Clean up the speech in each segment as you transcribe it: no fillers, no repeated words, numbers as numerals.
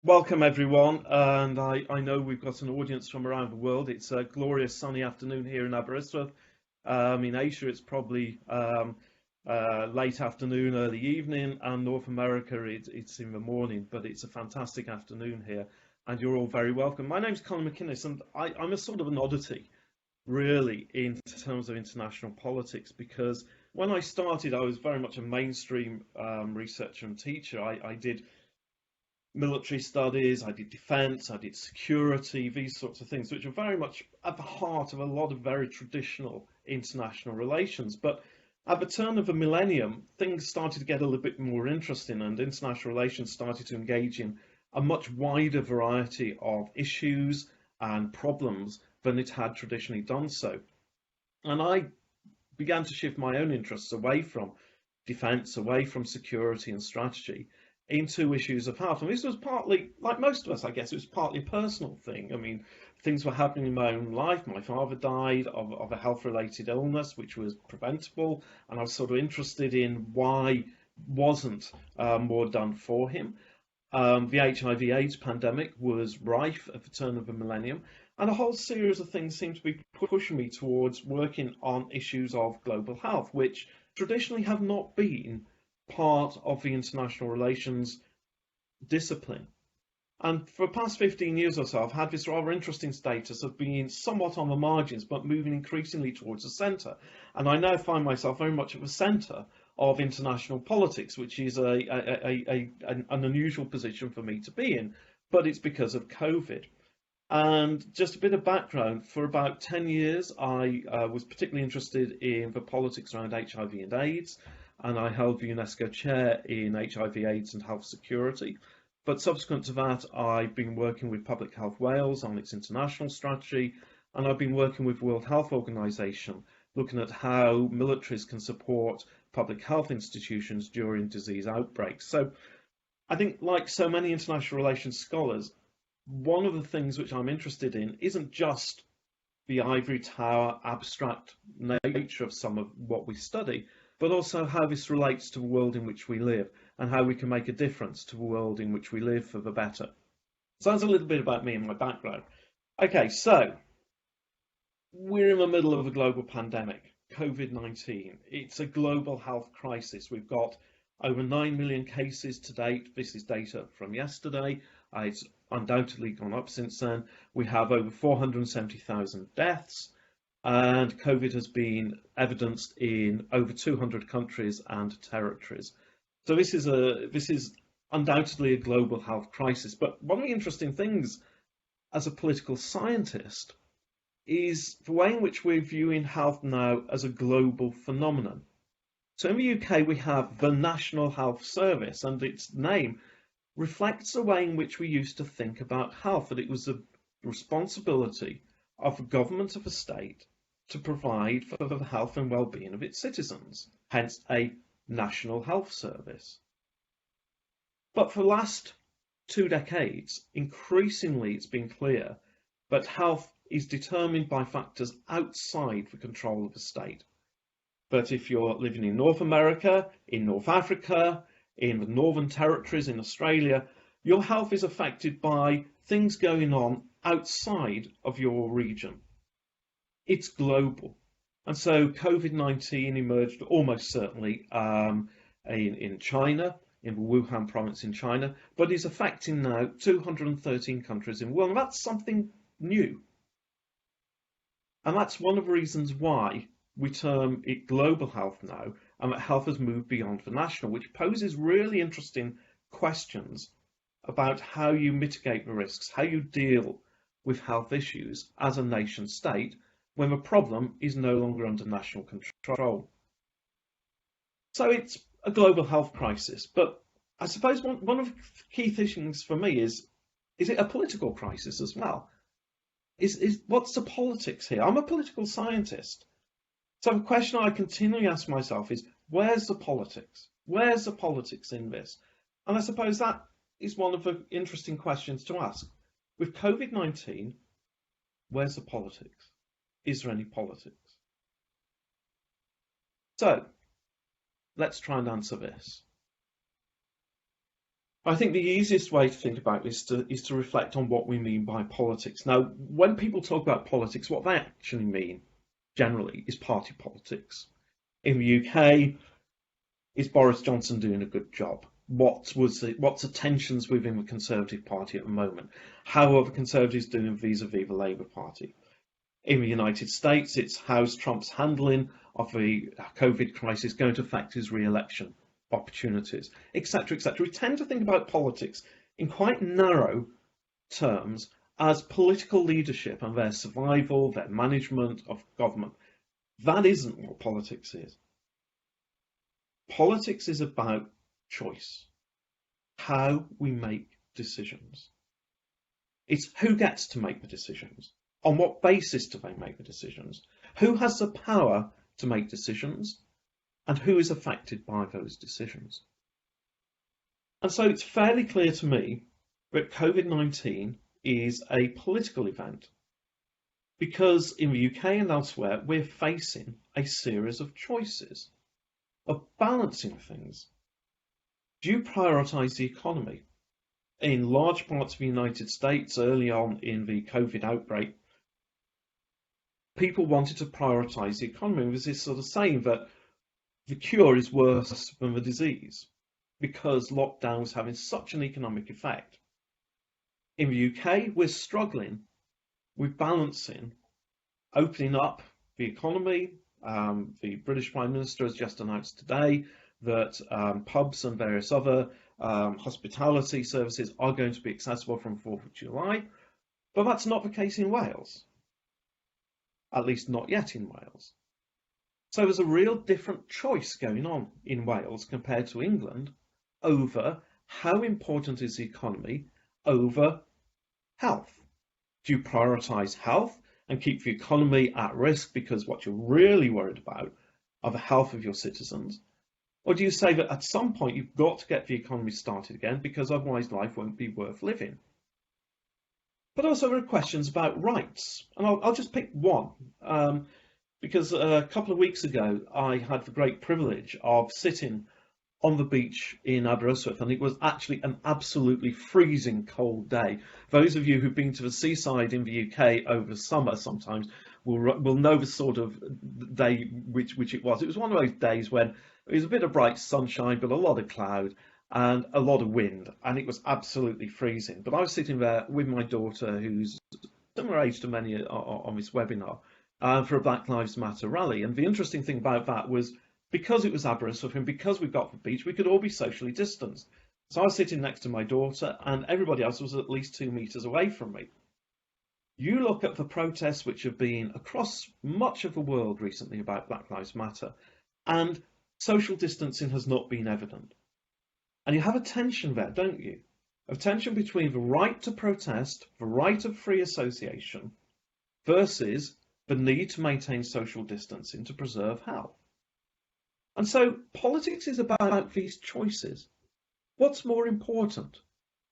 Welcome everyone, and I know we've got an audience from around the world. It's a glorious sunny afternoon here in Aberystwyth. In Asia it's probably late afternoon, early evening, and North America it's in the morning, but it's a fantastic afternoon here, and you're all very welcome. My name's Colin McInnes, and I'm a sort of an oddity, really, in terms of international politics, because when I started I was very much a mainstream researcher and teacher. I did military studies, I did defence, I did security, these sorts of things, which are very much at the heart of a lot of very traditional international relations. But at the turn of the millennium, things started to get a little bit more interesting, and international relations started to engage in a much wider variety of issues and problems than it had traditionally done so. And I began to shift my own interests away from defence, away from security and strategy, into issues of health. And this was partly, like most of us, I guess, it was partly a personal thing. I mean, things were happening in my own life. My father died of a health-related illness, which was preventable, and I was sort of interested in why wasn't more done for him. The HIV/AIDS pandemic was rife at the turn of the millennium, and a whole series of things seem to be pushing me towards working on issues of global health, which traditionally have not been part of the international relations discipline. And for the past 15 years or so, I've had this rather interesting status of being somewhat on the margins, but moving increasingly towards the centre. And I now find myself very much at the centre of international politics, which is an unusual position for me to be in, but it's because of COVID. And just a bit of background, for about 10 years, I was particularly interested in the politics around HIV and AIDS, and I held the UNESCO chair in HIV, AIDS and health security. But subsequent to that, I've been working with Public Health Wales on its international strategy, and I've been working with World Health Organization, looking at how militaries can support public health institutions during disease outbreaks. So I think, like so many international relations scholars, one of the things which I'm interested in isn't just the ivory tower abstract nature of some of what we study, but also how this relates to the world in which we live and how we can make a difference to the world in which we live for the better. So that's a little bit about me and my background. Okay, so we're in the middle of a global pandemic, Covid-19. It's a global health crisis. We've got over 9 million cases to date. This is data from yesterday. It's undoubtedly gone up since then. We have over 470,000 deaths, and COVID has been evidenced in over 200 countries and territories. So this is undoubtedly a global health crisis. But one of the interesting things as a political scientist is the way in which we're viewing health now as a global phenomenon. So in the UK, we have the National Health Service, and its name reflects the way in which we used to think about health, that it was the responsibility of the government of a state to provide for the health and well-being of its citizens, hence a National Health Service. But for the last 2 decades, increasingly it's been clear that health is determined by factors outside the control of the state. But if you're living in North America, in North Africa, in the Northern Territories, in Australia, your health is affected by things going on outside of your region. It's global. And so COVID-19 emerged almost certainly in China, in the Wuhan province in China, but is affecting now 213 countries in the world. And that's something new. And that's one of the reasons why we term it global health now, and that health has moved beyond the national, which poses really interesting questions about how you mitigate the risks, how you deal with health issues as a nation state when the problem is no longer under national control. So it's a global health crisis, but I suppose one of the key things for me is it a political crisis as well? What's the politics here? I'm a political scientist. So the question I continually ask myself is, where's the politics? Where's the politics in this? And I suppose that is one of the interesting questions to ask. With COVID-19, where's the politics? Is there any politics? So let's try and answer this. I think the easiest way to think about this is to reflect on what we mean by politics. Now, when people talk about politics, what they actually mean generally is party politics. In the UK, is Boris Johnson doing a good job? What's the tensions within the Conservative Party at the moment? How are the Conservatives doing vis-a-vis the Labour Party? In the United States, it's how's Trump's handling of the COVID crisis going to affect his re-election opportunities, etc., etc. We tend to think about politics in quite narrow terms as political leadership and their survival, their management of government. That isn't what politics is. Politics is about choice, how we make decisions. It's who gets to make the decisions, on what basis do they make the decisions, who has the power to make decisions, and who is affected by those decisions. And so it's fairly clear to me that Covid-19 is a political event because in the UK and elsewhere, we're facing a series of choices, of balancing things. Do you prioritise the economy? In large parts of the United States, early on in the COVID outbreak, people wanted to prioritise the economy. There was this sort of saying that the cure is worse than the disease because lockdown was having such an economic effect. In the UK, we're struggling with balancing opening up the economy. The British Prime Minister has just announced today that pubs and various other hospitality services are going to be accessible from 4th of July, but that's not the case in Wales, at least not yet in Wales. So there's a real different choice going on in Wales compared to England over how important is the economy over health. Do you prioritise health and keep the economy at risk because what you're really worried about are the health of your citizens? Or do you say that at some point you've got to get the economy started again because otherwise life won't be worth living? But also there are questions about rights. And I'll just pick one. Because a couple of weeks ago, I had the great privilege of sitting on the beach in Aberystwyth, and it was actually an absolutely freezing cold day. Those of you who've been to the seaside in the UK over summer sometimes will know the sort of day which it was. It was one of those days when it was a bit of bright sunshine, but a lot of cloud and a lot of wind, and it was absolutely freezing. But I was sitting there with my daughter, who's similar age to many on this webinar, for a Black Lives Matter rally. And the interesting thing about that was because it was Aberystwyth and because we've got the beach, we could all be socially distanced. So I was sitting next to my daughter and everybody else was at least 2 meters away from me. You look at the protests which have been across much of the world recently about Black Lives Matter, and social distancing has not been evident. And you have a tension there, don't you? A tension between the right to protest, the right of free association, versus the need to maintain social distancing to preserve health. And so politics is about these choices. What's more important?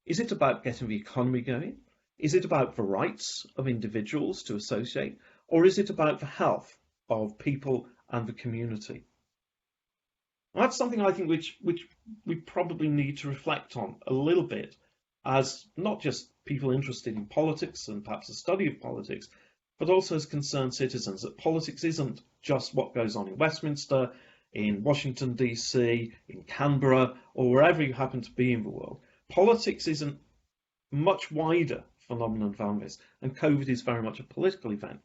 Is it about getting the economy going? Is it about the rights of individuals to associate? Or is it about the health of people and the community? And that's something I think which we probably need to reflect on a little bit as not just people interested in politics and perhaps the study of politics, but also as concerned citizens, that politics isn't just what goes on in Westminster, in Washington, DC, in Canberra, or wherever you happen to be in the world. Politics is a much wider phenomenon than this, and COVID is very much a political event.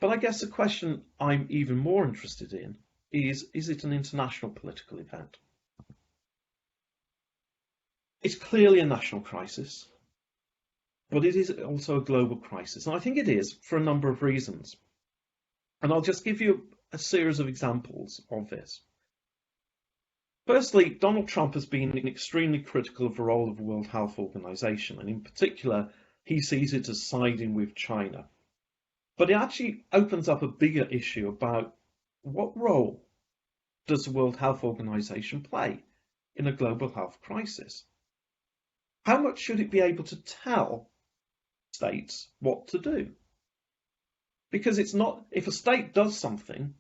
But I guess the question I'm even more interested in is it an international political event? It's clearly a national crisis, but it is also a global crisis. And I think it is for a number of reasons. And I'll just give you a series of examples of this. Firstly, Donald Trump has been extremely critical of the role of the World Health Organization, and in particular, he sees it as siding with China. But it actually opens up a bigger issue about what role does the World Health Organization play in a global health crisis? How much should it be able to tell states what to do? Because it's not, if a state does something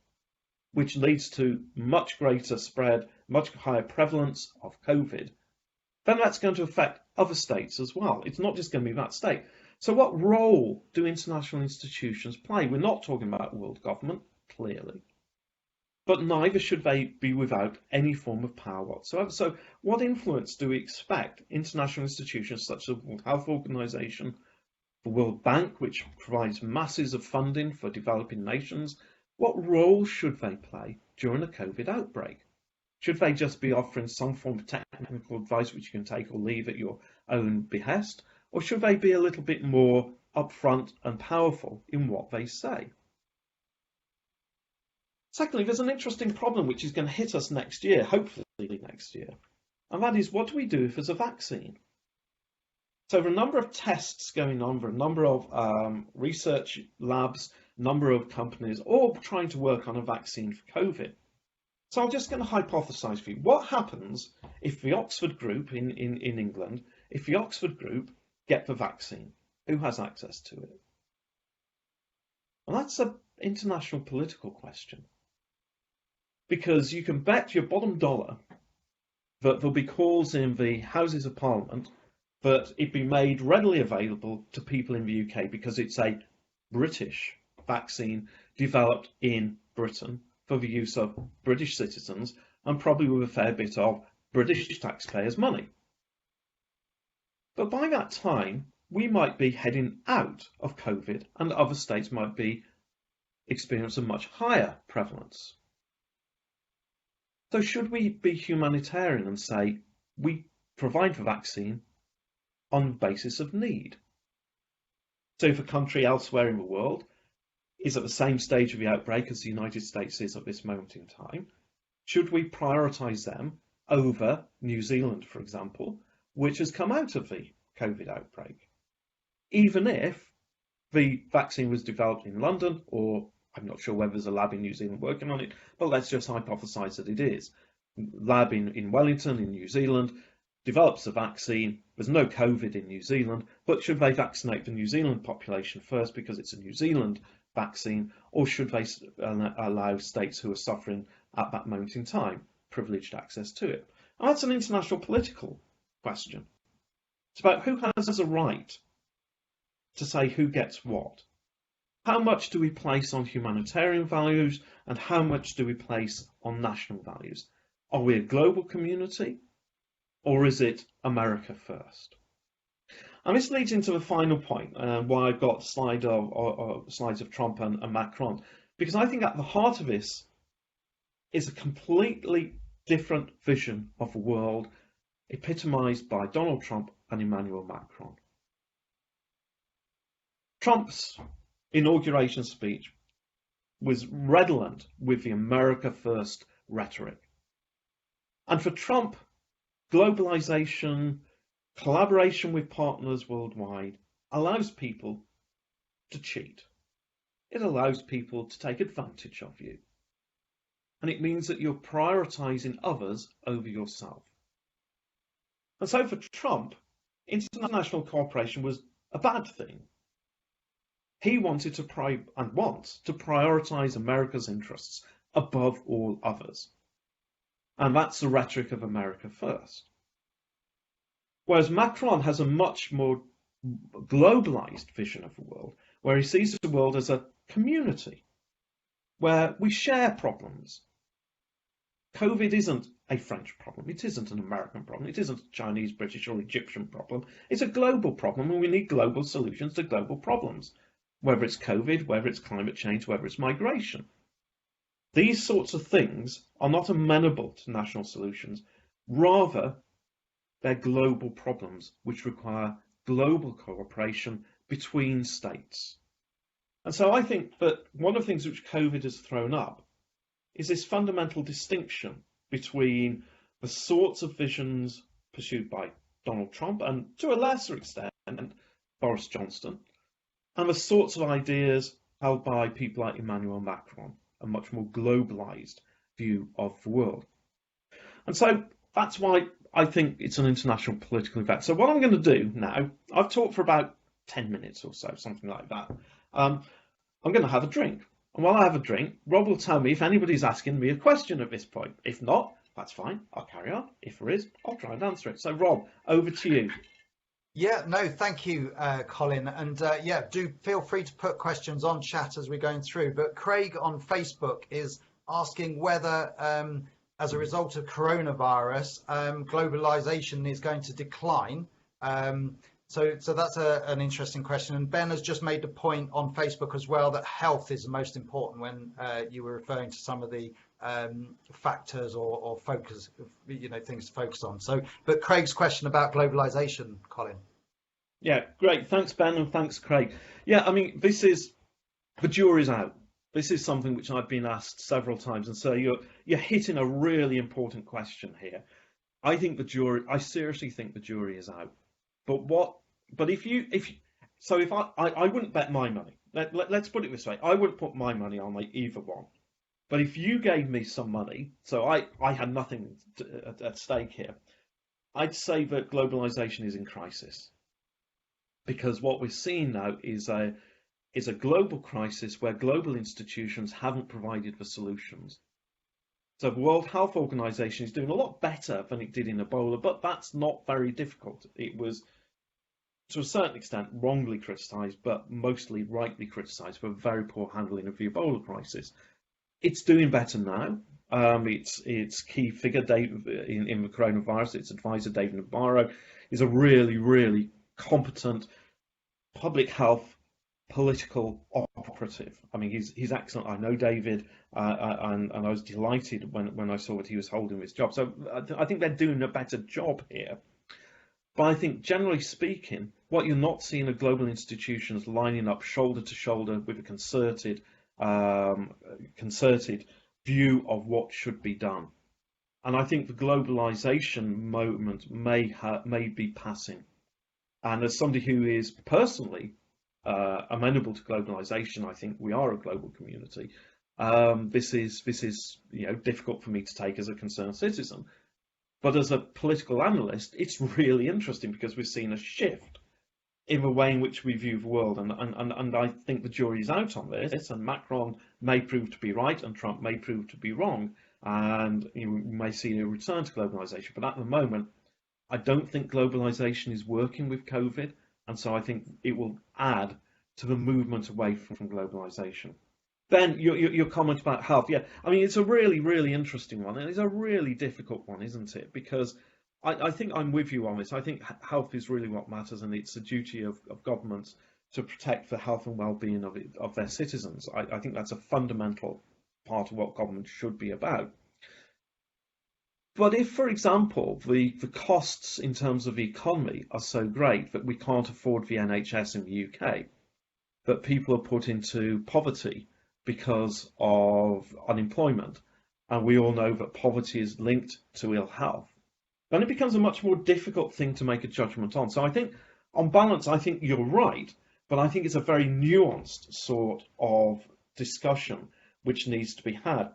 which leads to much greater spread, much higher prevalence of COVID then that's going to affect other states as well. It's not just going to be that state. So what role do international institutions play? We're not talking about world government, clearly, but neither should they be without any form of power whatsoever. So what influence do we expect international institutions such as the World Health Organization, the World Bank, which provides masses of funding for developing nations, what role should they play during a COVID outbreak? Should they just be offering some form of technical advice which you can take or leave at your own behest? Or should they be a little bit more upfront and powerful in what they say? Secondly, there's an interesting problem which is going to hit us next year, hopefully next year, and that is, what do we do if there's a vaccine? So there are a number of tests going on, there are a number of research labs, a number of companies all trying to work on a vaccine for COVID. So I'm just going to hypothesize for you. What happens if the Oxford group in England, if the Oxford group get the vaccine? Who has access to it? And that's an international political question. Because you can bet your bottom dollar that there'll be calls in the Houses of Parliament that it be made readily available to people in the UK because it's a British vaccine developed in Britain for the use of British citizens and probably with a fair bit of British taxpayers' money. But by that time, we might be heading out of COVID and other states might be experiencing a much higher prevalence. So should we be humanitarian and say we provide the vaccine on the basis of need? So if a country elsewhere in the world is at the same stage of the outbreak as the United States is at this moment in time, should we prioritise them over New Zealand, for example, which has come out of the COVID outbreak? Even if the vaccine was developed in London, or I'm not sure whether there's a lab in New Zealand working on it, but let's just hypothesise that it is. Lab in Wellington, in New Zealand, develops a vaccine. There's no COVID in New Zealand, but should they vaccinate the New Zealand population first because it's a New Zealand vaccine, or should they allow states who are suffering at that moment in time privileged access to it? And that's an international political question. It's about who has a right to say who gets what. How much do we place on humanitarian values and how much do we place on national values? Are we a global community or is it America first? And this leads into the final point, why I've got slides of Trump and Macron, because I think at the heart of this is a completely different vision of the world epitomised by Donald Trump and Emmanuel Macron. Trump's inauguration speech was redolent with the America First rhetoric. And for Trump, globalisation, collaboration with partners worldwide allows people to cheat. It allows people to take advantage of you. And it means that you're prioritising others over yourself. And so for Trump, international cooperation was a bad thing. He wanted to wants to prioritise America's interests above all others. And that's the rhetoric of America First. Whereas Macron has a much more globalised vision of the world, where he sees the world as a community, where we share problems. COVID isn't a French problem, it isn't an American problem, it isn't a Chinese, British or Egyptian problem. It's a global problem and we need global solutions to global problems, whether it's COVID, whether it's climate change, whether it's migration. These sorts of things are not amenable to national solutions, rather they're global problems which require global cooperation between states. And so I think that one of the things which COVID has thrown up is this fundamental distinction between the sorts of visions pursued by Donald Trump and to a lesser extent Boris Johnson, and the sorts of ideas held by people like Emmanuel Macron, a much more globalised view of the world. And so that's why I think it's an international political event. So what I'm going to do now, I've talked for about 10 minutes or so, something like that. I'm going to have a drink. And while I have a drink, Rob will tell me if anybody's asking me a question at this point. If not, that's fine. I'll carry on. If there is, I'll try and answer it. So, Rob, over to you. Yeah, no, thank you, Colin. And yeah, do feel free to put questions on chat as we're going through. But Craig on Facebook is asking whether, as a result of coronavirus, globalisation is going to decline. So that's an interesting question. And Ben has just made the point on Facebook as well that health is the most important when you were referring to some of the factors or focus, things to focus on. So, but Craig's question about globalisation, Colin. Yeah, great. Thanks, Ben, and thanks, Craig. Yeah, I mean, the jury's out. This is something which I've been asked several times, and so you're hitting a really important question here. I seriously think the jury is out. But if I wouldn't bet my money. Let's put it this way: I wouldn't put my money on either one. But if you gave me some money, so I had nothing at stake here, I'd say that globalisation is in crisis, because what we're seeing now is a global crisis where global institutions haven't provided the solutions. So the World Health Organization is doing a lot better than it did in Ebola, but that's not very difficult. It was, to a certain extent, wrongly criticised, but mostly rightly criticised for very poor handling of the Ebola crisis. It's doing better now. Its key figure in the coronavirus, its advisor David Nabarro, is a really, really competent public health political operative. I mean, he's excellent. I know David, and I was delighted when I saw that he was holding this job. So I think they're doing a better job here. But I think, generally speaking, what you're not seeing are global institutions lining up shoulder to shoulder with a concerted view of what should be done. And I think the globalisation moment may be passing. And as somebody who is personally amenable to globalisation, I think we are a global community. This is difficult for me to take as a concerned citizen. But as a political analyst, it's really interesting because we've seen a shift in the way in which we view the world, and I think the jury's out on this. And Macron may prove to be right, and Trump may prove to be wrong, and we may see a return to globalisation. But at the moment, I don't think globalisation is working with COVID, and so I think it will add to the movement away from globalisation. Ben, your comment about health, yeah, I mean, it's a really, really interesting one, and it's a really difficult one, isn't it? Because I think I'm with you on this. I think health is really what matters, and it's the duty of governments to protect the health and well-being of their citizens. I think that's a fundamental part of what government should be about. But if, for example, the costs in terms of the economy are so great that we can't afford the NHS in the UK, that people are put into poverty because of unemployment, and we all know that poverty is linked to ill health, then it becomes a much more difficult thing to make a judgment on. So I think, on balance, I think you're right, but I think it's a very nuanced sort of discussion which needs to be had.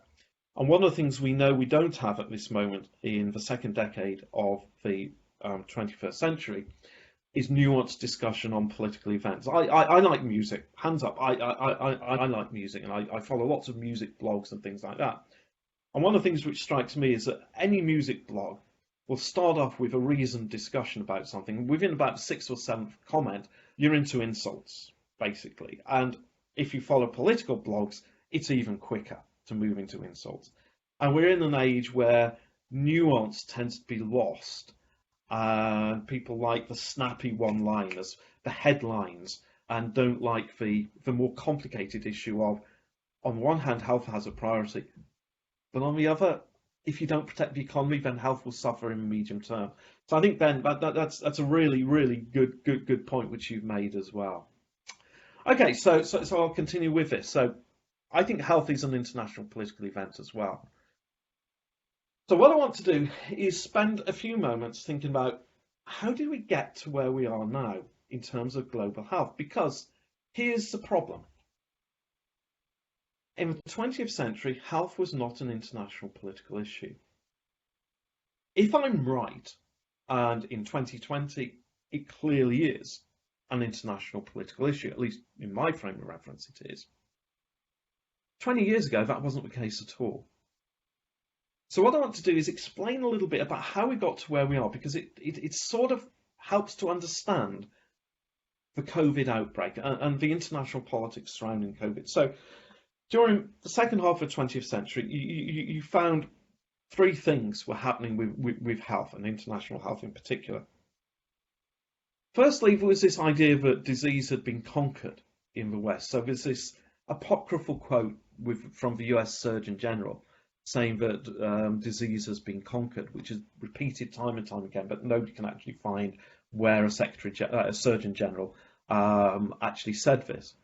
And one of the things we know we don't have at this moment in the second decade of the 21st century is nuanced discussion on political events. I like music, hands up. I like music, and I follow lots of music blogs and things like that. And one of the things which strikes me is that any music blog will start off with a reasoned discussion about something. Within about 6th or 7th comment, you're into insults, basically. And if you follow political blogs, it's even quicker to move into insults. And we're in an age where nuance tends to be lost, and people like the snappy one-liners, the headlines, and don't like the more complicated issue of, on one hand, health has a priority, but on the other, if you don't protect the economy, then health will suffer in the medium term. So I think, Ben, that's a really, really good point which you've made as well. Okay, so I'll continue with this. So I think health is an international political event as well. So what I want to do is spend a few moments thinking about how do we get to where we are now in terms of global health? Because here's the problem. In the 20th century, health was not an international political issue. If I'm right, and in 2020, it clearly is an international political issue, at least in my frame of reference it is. 20 years ago, that wasn't the case at all. So what I want to do is explain a little bit about how we got to where we are, because it sort of helps to understand the COVID outbreak and the international politics surrounding COVID. So during the second half of the 20th century, you found three things were happening with health, and international health in particular. Firstly, there was this idea that disease had been conquered in the West. So there's this apocryphal quote from the US Surgeon General saying that disease has been conquered, which is repeated time and time again, but nobody can actually find where a Surgeon General actually said this.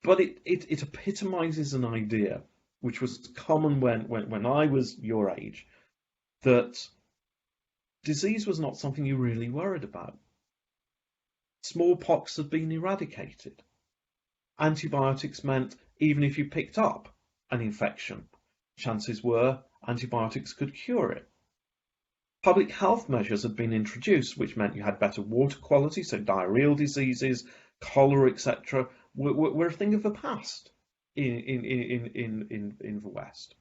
But it epitomizes an idea which was common when I was your age, that disease was not something you really worried about. Smallpox had been eradicated. Antibiotics meant even if you picked up an infection, chances were antibiotics could cure it. Public health measures had been introduced, which meant you had better water quality, so diarrheal diseases, cholera, etc., were a thing of the past in the West.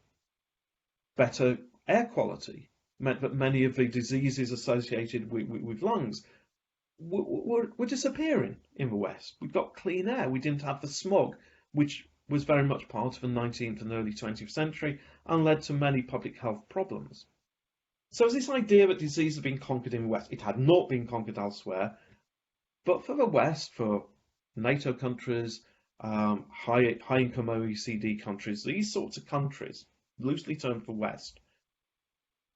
Better air quality meant that many of the diseases associated with lungs were disappearing in the West. We got clean air. We didn't have the smog, which was very much part of the 19th and early 20th century and led to many public health problems. So it was this idea that disease had been conquered in the West. It had not been conquered elsewhere. But for the West, for NATO countries, high-income OECD countries, these sorts of countries, loosely termed the West,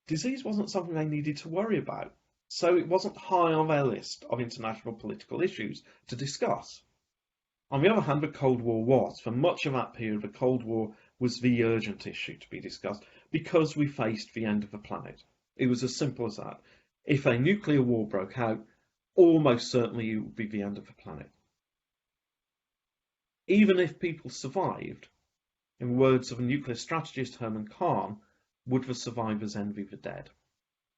disease wasn't something they needed to worry about. So it wasn't high on their list of international political issues to discuss. On the other hand, the Cold War was. For much of that period, the Cold War was the urgent issue to be discussed because we faced the end of the planet. It was as simple as that. If a nuclear war broke out, almost certainly it would be the end of the planet. Even if people survived, in words of a nuclear strategist Herman Kahn, would the survivors envy the dead?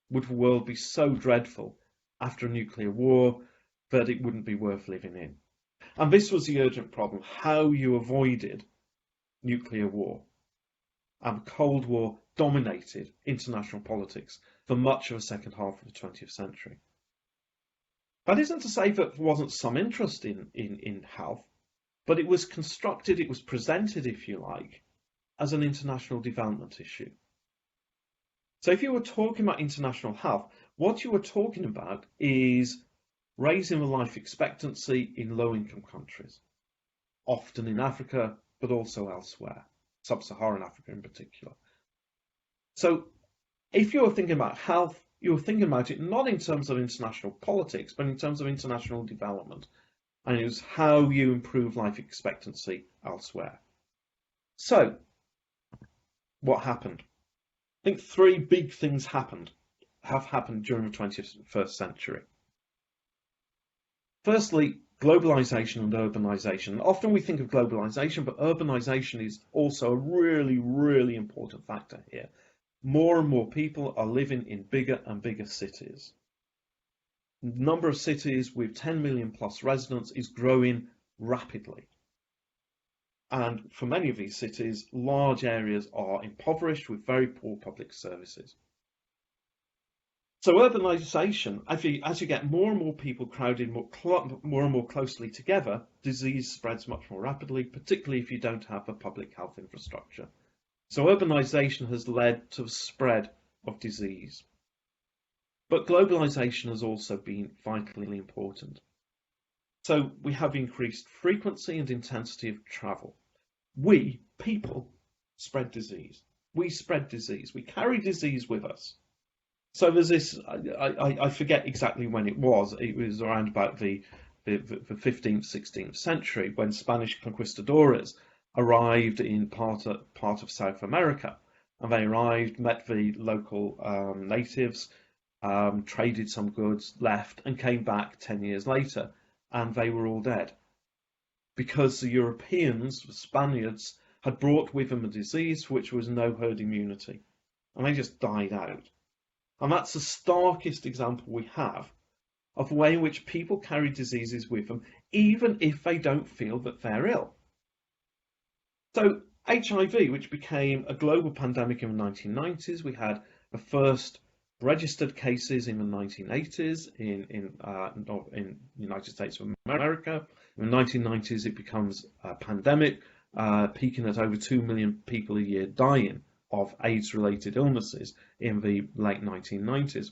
Would the world be so dreadful after a nuclear war that it wouldn't be worth living in? And this was the urgent problem, how you avoided nuclear war. And the Cold War dominated international politics for much of the second half of the 20th century. That isn't to say that there wasn't some interest in health, but it was constructed, it was presented, if you like, as an international development issue. So if you were talking about international health, what you were talking about is raising the life expectancy in low-income countries, often in Africa, but also elsewhere, sub-Saharan Africa in particular. So if you were thinking about health, you were thinking about it not in terms of international politics, but in terms of international development. And it was how you improve life expectancy elsewhere. So what happened? I think three big things have happened during the 21st century. Firstly, globalisation and urbanisation. Often we think of globalisation, but urbanisation is also a really, really important factor here. More and more people are living in bigger and bigger cities. The number of cities with 10 million plus residents is growing rapidly. And for many of these cities, large areas are impoverished with very poor public services. So urbanisation, as you get more and more people crowded more and more closely together, disease spreads much more rapidly, particularly if you don't have a public health infrastructure. So urbanisation has led to the spread of disease. But globalisation has also been vitally important. So we have increased frequency and intensity of travel. We, people, spread disease. We spread disease. We carry disease with us. So there's this, I forget exactly when it was. It was around about the 15th, 16th century when Spanish conquistadores arrived in part of South America. And they arrived, met the local natives, traded some goods, left, and came back 10 years later, and they were all dead. Because the Europeans, the Spaniards, had brought with them a disease for which there was no herd immunity, and they just died out. And that's the starkest example we have of the way in which people carry diseases with them, even if they don't feel that they're ill. So HIV, which became a global pandemic in the 1990s, we had the first registered cases in the 1980s in the United States of America. In the 1990s, it becomes a pandemic, peaking at over 2 million people a year dying of AIDS-related illnesses in the late 1990s.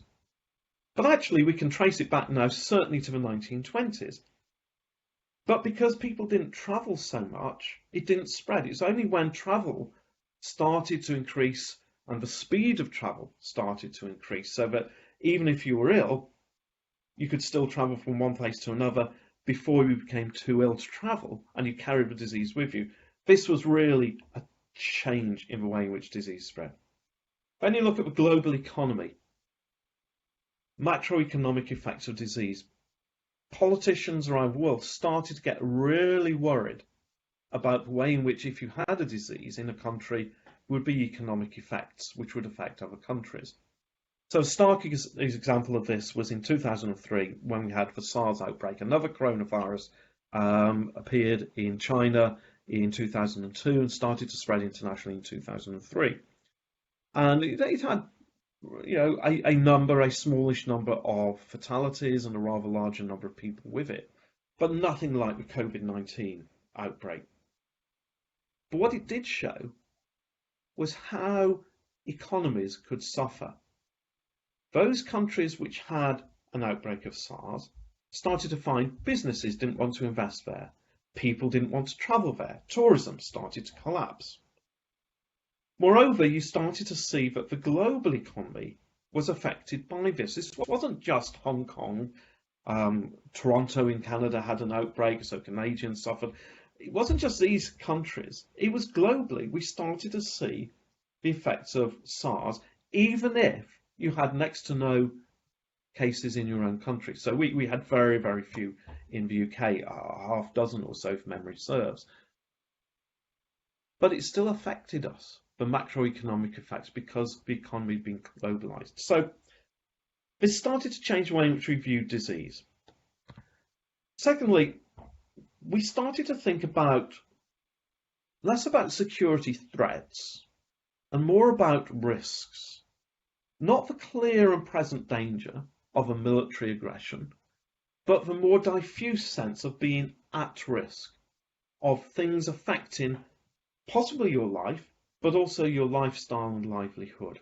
But actually, we can trace it back now, certainly to the 1920s. But because people didn't travel so much, it didn't spread. It's only when travel started to increase and the speed of travel started to increase, so that even if you were ill, you could still travel from one place to another before you became too ill to travel and you carried the disease with you. This was really a change in the way in which disease spread. When you look at the global economy, macroeconomic effects of disease, politicians around the world started to get really worried about the way in which, if you had a disease in a country, would be economic effects which would affect other countries. So a stark example of this was in 2003 when we had the SARS outbreak. Another coronavirus appeared in China in 2002 and started to spread internationally in 2003. And it had, you know, a smallish number of fatalities and a rather larger number of people with it, but nothing like the Covid-19 outbreak. But what it did show was how economies could suffer. Those countries which had an outbreak of SARS started to find businesses didn't want to invest there, people didn't want to travel there, tourism started to collapse. Moreover, you started to see that the global economy was affected by this. This wasn't just Hong Kong. Toronto in Canada had an outbreak, so Canadians suffered. It wasn't just these countries. It was globally. We started to see the effects of SARS, even if you had next to no cases in your own country. So we had very, very few in the UK, a half dozen or so if memory serves. But it still affected us, the macroeconomic effects, because the economy had been globalised. So this started to change the way in which we viewed disease. Secondly, we started to think less about security threats and more about risks. Not the clear and present danger of a military aggression, but the more diffuse sense of being at risk, of things affecting possibly your life, but also your lifestyle and livelihood.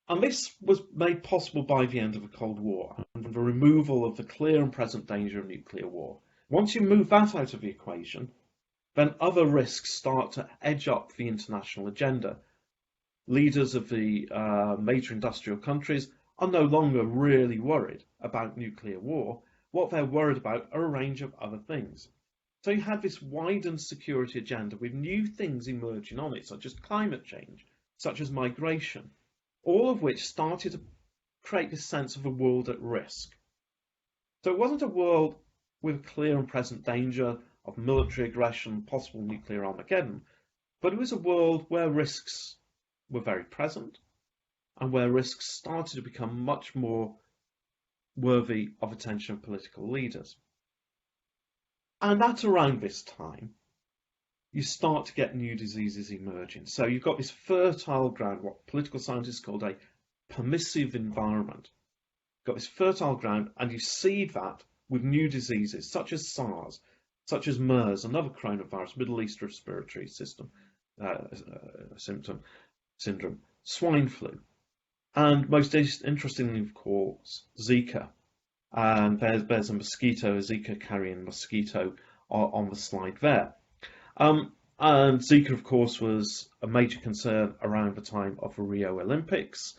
And this was made possible by the end of the Cold War and the removal of the clear and present danger of nuclear war. Once you move that out of the equation, then other risks start to edge up the international agenda. Leaders of the major industrial countries are no longer really worried about nuclear war. What they're worried about are a range of other things. So you had this widened security agenda with new things emerging on it, such as climate change, such as migration, all of which started to create this sense of a world at risk. So it wasn't a world with clear and present danger of military aggression, possible nuclear Armageddon, but it was a world where risks were very present and where risks started to become much more worthy of attention of political leaders. And at around this time, you start to get new diseases emerging. So you've got this fertile ground, what political scientists call a permissive environment. You've got this fertile ground, and you see that with new diseases such as SARS, such as MERS, another coronavirus, Middle East respiratory system syndrome, swine flu, and most interestingly, of course, Zika. And there's a mosquito, a Zika carrying mosquito on the slide there. And Zika, of course, was a major concern around the time of the Rio Olympics,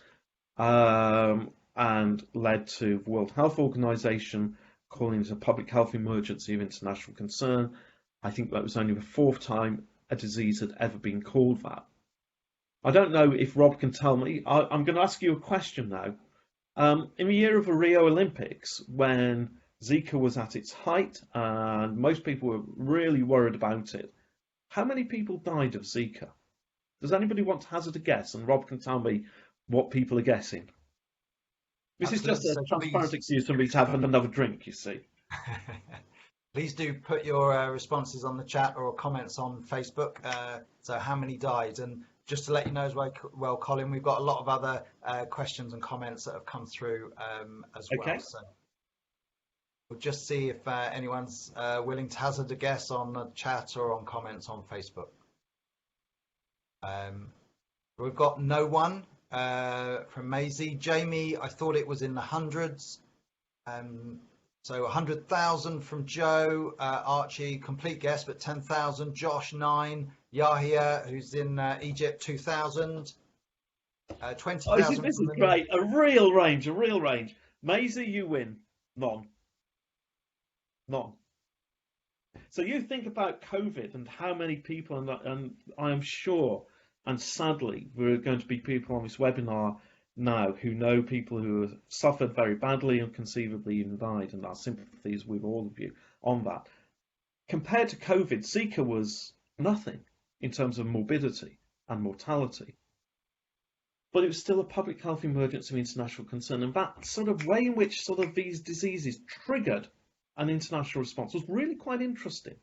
and led to the World Health Organization calling it a public health emergency of international concern. I think that was only the fourth time a disease had ever been called that. I don't know if Rob can tell me. I'm going to ask you a question now. In the year of the Rio Olympics, when Zika was at its height and most people were really worried about it, how many people died of Zika? Does anybody want to hazard a guess? And Rob can tell me what people are guessing. This is just a transparent excuse for me to have another drink, you see. Please do put your responses on the chat or comments on Facebook. So how many died? And just to let you know as well, Colin, we've got a lot of other questions and comments that have come through as well. Okay. So we'll just see if anyone's willing to hazard a guess on the chat or on comments on Facebook. We've got no one from Maisie. Jamie, I thought it was in the hundreds. So 100,000 from Joe. Archie, complete guess, but 10,000. Josh, 9. Yahya, who's in Egypt, 2,000. 20,000. This is great. A real range. Maisie, you win. None. So you think about COVID and how many people, and I am sure, and sadly, there are going to be people on this webinar now who know people who have suffered very badly and conceivably even died, and our sympathies with all of you on that. Compared to COVID, Zika was nothing in terms of morbidity and mortality, but it was still a public health emergency of international concern, and that sort of way in which sort of these diseases triggered an international response was really quite interesting.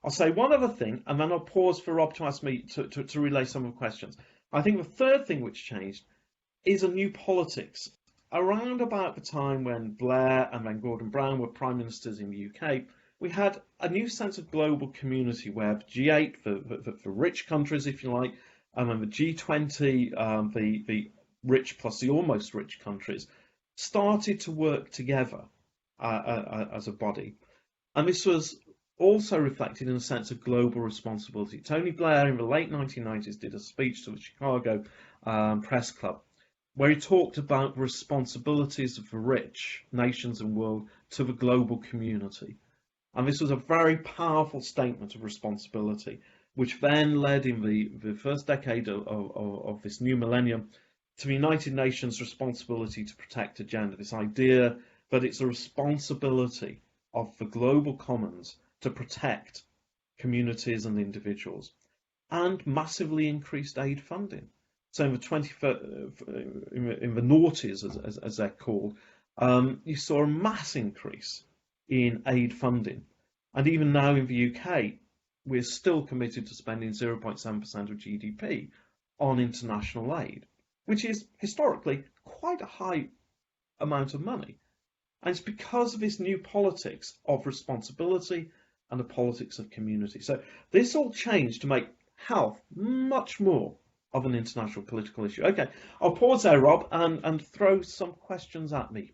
I'll say one other thing, and then I'll pause for Rob to ask me to relay some of the questions. I think the third thing which changed is a new politics. Around about the time when Blair and then Gordon Brown were prime ministers in the UK, we had a new sense of global community where the G8, for rich countries, if you like, and then the G20, the rich plus the almost rich countries, started to work together as a body. And this was also reflected in a sense of global responsibility. Tony Blair in the late 1990s did a speech to the Chicago Press Club where he talked about the responsibilities of the rich nations and world to the global community. And this was a very powerful statement of responsibility, which then led in the first decade of this new millennium to the United Nations responsibility to protect agenda, this idea that it's a responsibility of the global commons to protect communities and individuals, and massively increased aid funding. So in the noughties, as they're called, you saw a mass increase in aid funding. And even now in the UK, we're still committed to spending 0.7% of GDP on international aid, which is historically quite a high amount of money. And it's because of this new politics of responsibility and the politics of community. So this all changed to make health much more of an international political issue. Okay, I'll pause there, Rob, and throw some questions at me.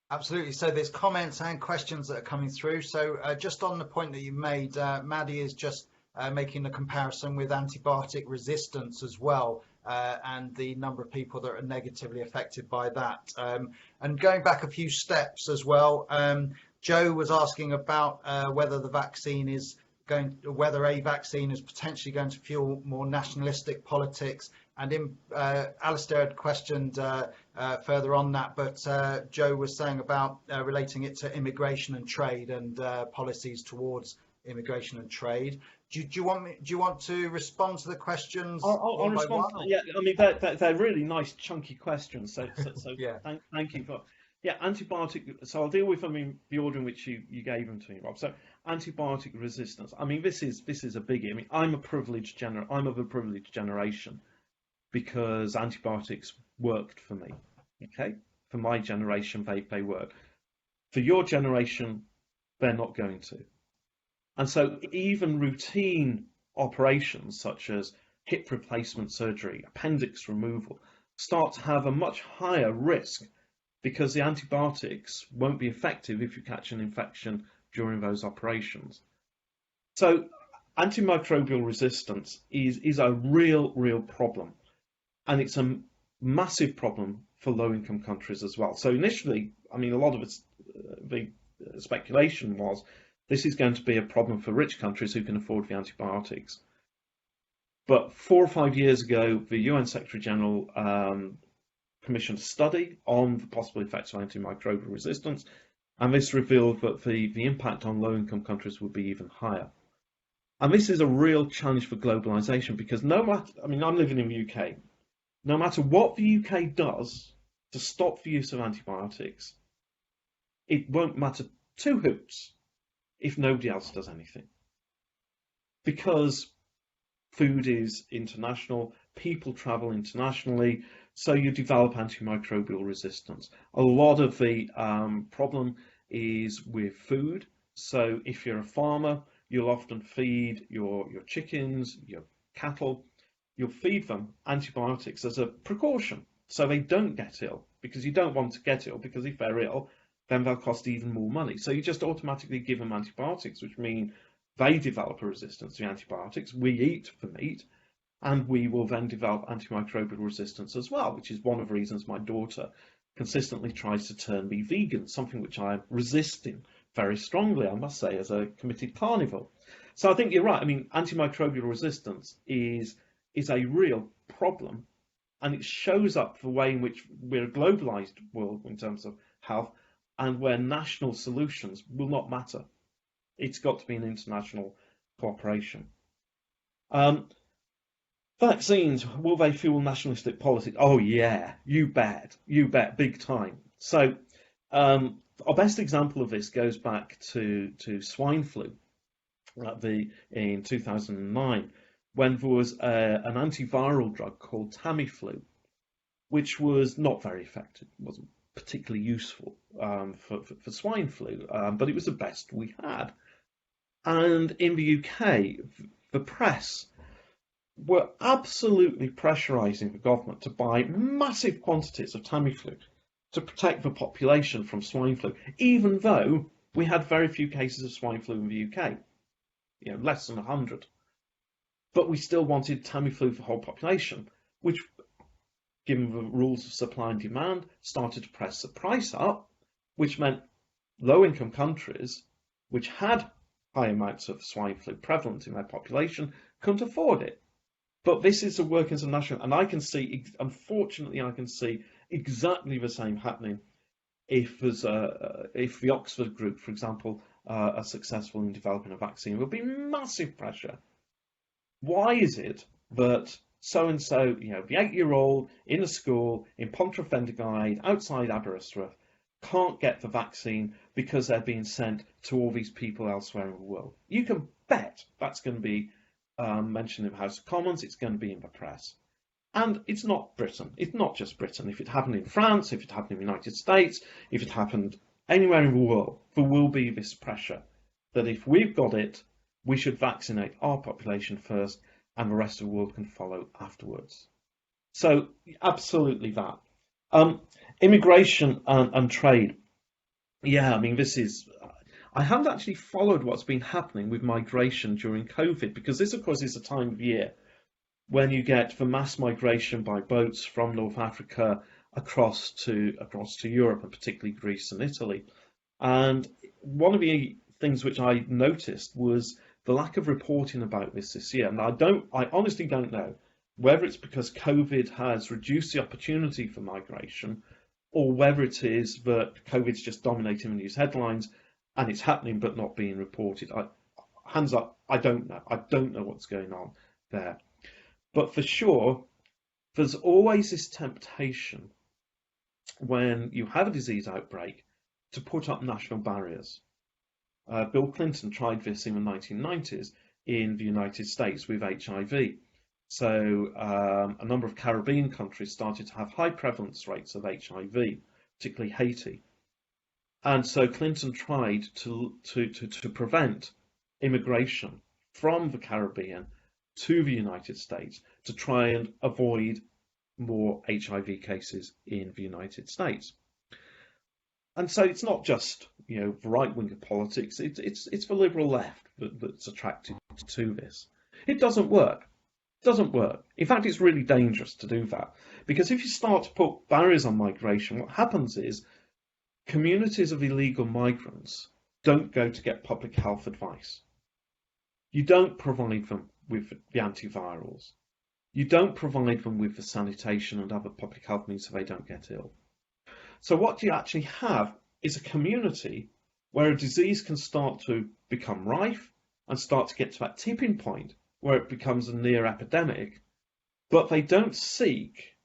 Absolutely. So there's comments and questions that are coming through. So just on the point that you made, Maddie is just making a comparison with antibiotic resistance as well, and the number of people that are negatively affected by that. And going back a few steps as well, Joe was asking about whether a vaccine is potentially going to fuel more nationalistic politics. And Alistair had questioned further on that, but Joe was saying about relating it to immigration and trade and policies towards immigration and trade. Do you want to respond to the questions? I'll respond. Yeah, I mean they're really nice chunky questions. So yeah. Thank you for. Yeah, antibiotic. So I'll deal with them in the order in which you gave them to me, Rob. So antibiotic resistance. I mean, this is a biggie. I mean, I'm of a privileged generation because antibiotics worked for me. Okay, for my generation, they work. For your generation, they're not going to. And so even routine operations such as hip replacement surgery, appendix removal, start to have a much higher risk, because the antibiotics won't be effective if you catch an infection during those operations. So antimicrobial resistance is a real problem. And it's a massive problem for low-income countries as well. So initially, I mean, a lot of the speculation was this is going to be a problem for rich countries who can afford the antibiotics. But 4 or 5 years ago, the UN Secretary General commissioned a study on the possible effects of antimicrobial resistance, and this revealed that the impact on low-income countries would be even higher. And this is a real challenge for globalisation, because no matter, I mean, I'm living in the UK, no matter what the UK does to stop the use of antibiotics, it won't matter two hoops if nobody else does anything. Because food is international, people travel internationally, so you develop antimicrobial resistance. A lot of the problem is with food. So if you're a farmer, you'll often feed your chickens, your cattle, you'll feed them antibiotics as a precaution so they don't get ill, because you don't want to get ill, because if they're ill, then they'll cost even more money. So you just automatically give them antibiotics, which mean they develop a resistance to antibiotics. We eat the meat, and we will then develop antimicrobial resistance as well, which is one of the reasons my daughter consistently tries to turn me vegan, something which I am resisting very strongly, I must say, as a committed carnivore. So I think you're right. I mean, antimicrobial resistance is a real problem, and it shows up the way in which we're a globalized world in terms of health, and where national solutions will not matter. It's got to be an international cooperation. Vaccines, will they fuel nationalistic politics? Oh yeah, you bet, big time. So our best example of this goes back to swine flu in 2009, when there was an antiviral drug called Tamiflu, which was not very effective, wasn't particularly useful for swine flu, but it was the best we had. And in the UK, the press were absolutely pressurising the government to buy massive quantities of Tamiflu to protect the population from swine flu, even though we had very few cases of swine flu in the UK, less than 100. But we still wanted Tamiflu for the whole population, which, given the rules of supply and demand, started to press the price up, which meant low-income countries, which had high amounts of swine flu prevalent in their population, couldn't afford it. But this is the workings of national, and I can see, unfortunately, I can see exactly the same happening if the Oxford group, for example, are successful in developing a vaccine. There'll be massive pressure. Why is it that so-and-so, the 8-year-old in a school in Pontrefendigide outside Aberystwyth can't get the vaccine because they're being sent to all these people elsewhere in the world? You can bet that's going to be mentioned in the House of Commons, it's going to be in the press. And it's not Britain. It's not just Britain. If it happened in France, if it happened in the United States, if it happened anywhere in the world, there will be this pressure that if we've got it, we should vaccinate our population first and the rest of the world can follow afterwards. So absolutely that. Immigration and trade. Yeah, I mean, I haven't actually followed what's been happening with migration during COVID, because this, of course, is a time of year when you get the mass migration by boats from North Africa across to Europe, and particularly Greece and Italy. And one of the things which I noticed was the lack of reporting about this year. And I honestly don't know whether it's because COVID has reduced the opportunity for migration, or whether it is that COVID's just dominating the news headlines and it's happening but not being reported. Hands up, I don't know. I don't know what's going on there. But for sure, there's always this temptation when you have a disease outbreak to put up national barriers. Bill Clinton tried this in the 1990s in the United States with HIV. So a number of Caribbean countries started to have high prevalence rates of HIV, particularly Haiti. And so Clinton tried to prevent immigration from the Caribbean to the United States to try and avoid more HIV cases in the United States. And so it's not just the right wing of politics, it's the liberal left that's attracted to this. It doesn't work. It doesn't work. In fact, it's really dangerous to do that, because if you start to put barriers on migration, what happens is communities of illegal migrants don't go to get public health advice. You don't provide them with the antivirals. You don't provide them with the sanitation and other public health means so they don't get ill. So what you actually have is a community where a disease can start to become rife and start to get to that tipping point where it becomes a near epidemic, but they don't seek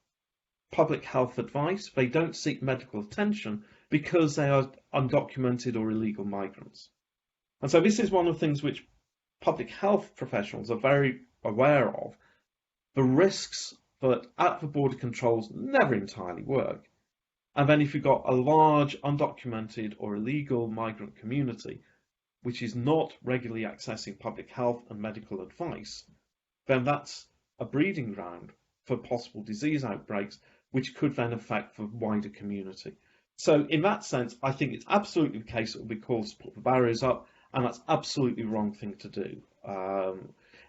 public health advice, they don't seek medical attention because they are undocumented or illegal migrants. And so this is one of the things which public health professionals are very aware of. The risks that at-the-border controls never entirely work. And then if you've got a large undocumented or illegal migrant community which is not regularly accessing public health and medical advice, then that's a breeding ground for possible disease outbreaks, which could then affect the wider community. So in that sense, I think it's absolutely the case that it will be called to put the barriers up, and that's absolutely the wrong thing to do.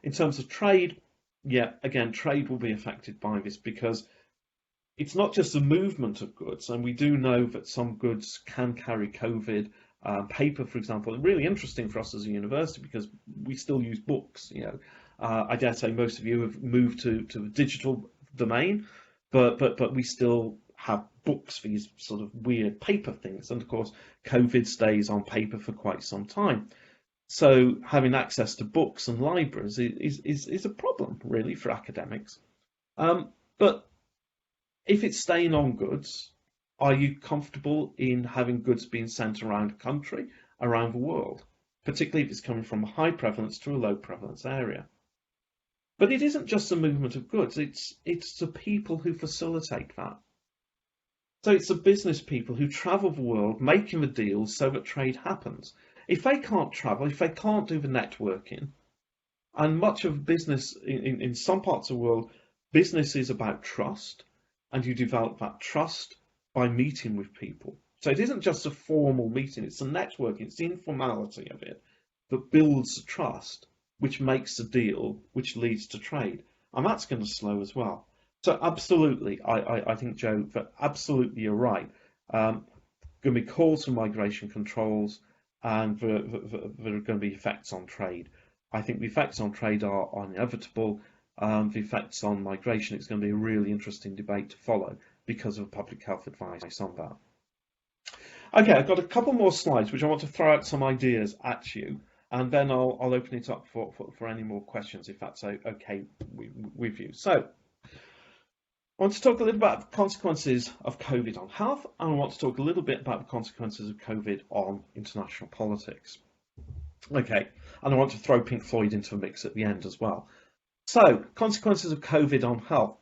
In terms of trade, yeah, again, trade will be affected by this because it's not just the movement of goods, and we do know that some goods can carry COVID. Paper, for example, is really interesting for us as a university because we still use books. I dare say most of you have moved to the digital domain, but we still have books, these sort of weird paper things, and of course COVID stays on paper for quite some time. So having access to books and libraries is a problem really for academics. But if it's staying on goods, are you comfortable in having goods being sent around the country, around the world, particularly if it's coming from a high prevalence to a low prevalence area? But it isn't just the movement of goods, it's the people who facilitate that. So it's the business people who travel the world making the deals so that trade happens. If they can't travel, if they can't do the networking, and much of business in some parts of the world, business is about trust, and you develop that trust by meeting with people. So it isn't just a formal meeting, it's the networking, it's the informality of it that builds the trust, which makes the deal, which leads to trade. And that's going to slow as well. So absolutely, I think, Joe, that absolutely you're right. Going to be calls for migration controls, and there are going to be effects on trade. I think the effects on trade are inevitable. The effects on migration, it's going to be a really interesting debate to follow because of public health advice on that. Okay, I've got a couple more slides which I want to throw out some ideas at you, and then I'll open it up for any more questions if that's okay with you. So I want to talk a little about the consequences of COVID on health, and I want to talk a little bit about the consequences of COVID on international politics. Okay, and I want to throw Pink Floyd into the mix at the end as well. So, consequences of COVID on health.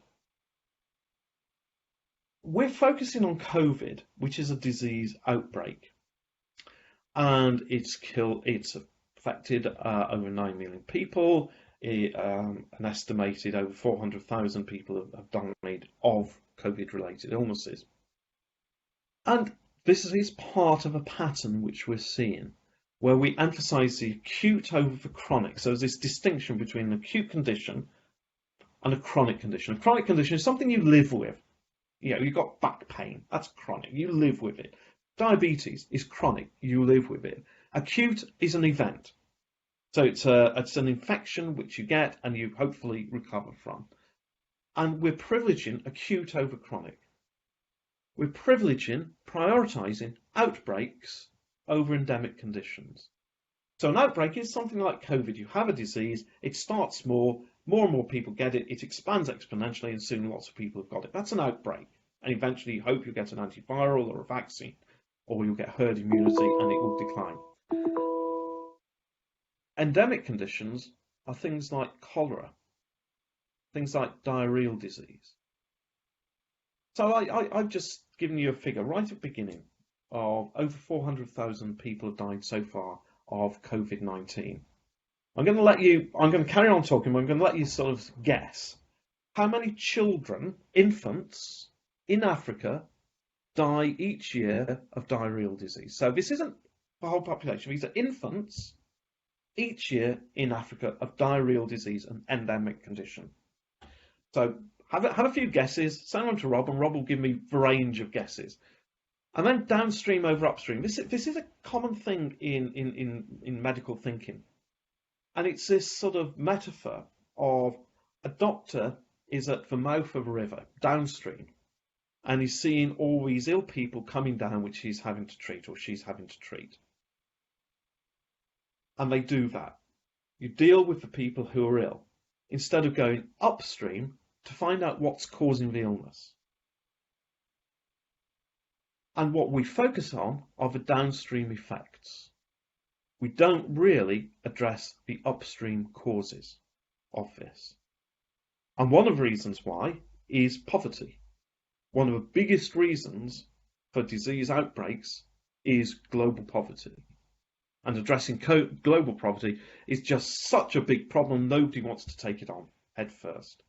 We're focusing on COVID, which is a disease outbreak, and it's affected over 9 million people. An estimated over 400,000 people have died of COVID-related illnesses. And this is part of a pattern which we're seeing, where we emphasise the acute over the chronic. So there's this distinction between an acute condition and a chronic condition. A chronic condition is something you live with. You've got back pain, that's chronic, you live with it. Diabetes is chronic, you live with it. Acute is an event. So it's an infection which you get and you hopefully recover from. And we're privileging acute over chronic. We're privileging, prioritising outbreaks over endemic conditions. So an outbreak is something like COVID. You have a disease, it starts small, more and more people get it, it expands exponentially, and soon lots of people have got it. That's an outbreak. And eventually you hope you'll get an antiviral or a vaccine, or you'll get herd immunity and it will decline. Endemic conditions are things like cholera, things like diarrheal disease. So I've just given you a figure right at the beginning of over 400,000 people have died so far of COVID-19. I'm going to carry on talking, but I'm going to let you sort of guess how many children, infants in Africa die each year of diarrheal disease. So this isn't the whole population, these are infants each year in Africa of diarrheal disease, an endemic condition. So have a few guesses, send them to Rob, and Rob will give me the range of guesses. And then downstream over upstream. This is a common thing in medical thinking. And it's this sort of metaphor of a doctor is at the mouth of a river, downstream, and he's seeing all these ill people coming down which he's having to treat or she's having to treat. And they do that. You deal with the people who are ill instead of going upstream to find out what's causing the illness. And what we focus on are the downstream effects. We don't really address the upstream causes of this. And one of the reasons why is poverty. One of the biggest reasons for disease outbreaks is global poverty. And addressing global poverty is just such a big problem, nobody wants to take it on head first.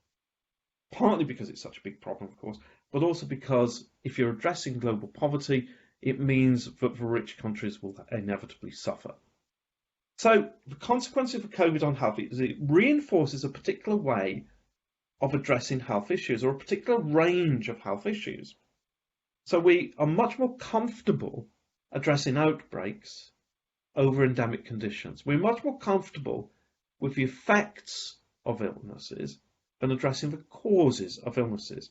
Partly because it's such a big problem, of course, but also because if you're addressing global poverty, it means that the rich countries will inevitably suffer. So the consequence of COVID on health is it reinforces a particular way of addressing health issues, or a particular range of health issues. So we are much more comfortable addressing outbreaks over endemic conditions. We're much more comfortable with the effects of illnesses than addressing the causes of illnesses.